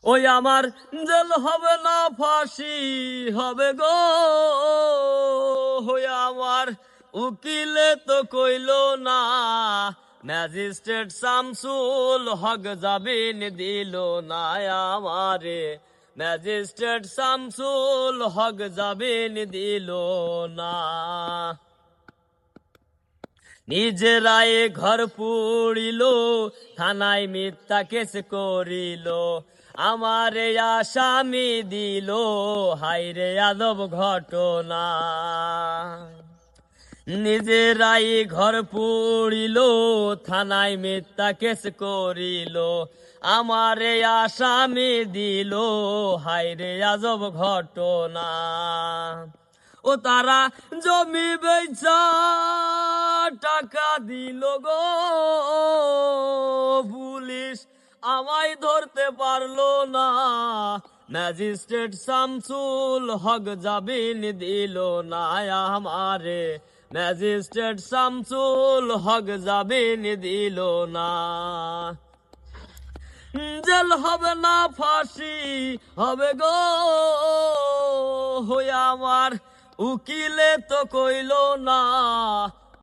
ওই আমার জেল হবে না ফাঁসি হবে গো, ওই আমার উকিলে তো কইলো না, ম্যাজিস্ট্রেট শামসুল হক জামিন দিল না আমারে, ম্যাজিস্ট্রেট শামসুল হক জামিন দিল না। নিজেরাই ঘর পুড়িল, থানায় মিথ্যা কেস করিল, আমারে আসামি দিল, হায়রে আজব ঘটনা। নিজেরাই ঘর পুড়িল, থানায় মিথ্যা কেস করিল, আমারে আসামি দিল, হায়রে আজব ঘটনা। ও তারা জমি বেচা টাকা দিল গো, পুলিশ আমায় ধরতে পারলো না, ম্যাজিস্ট্রেট শামসুল হক জামিন দিল না আমারে, ম্যাজিস্ট্রেট শামসুল হক জামিন দিল না। জেল হবে না ফাঁসি হবে গো, হই আমার উকিলে তো কইলো না,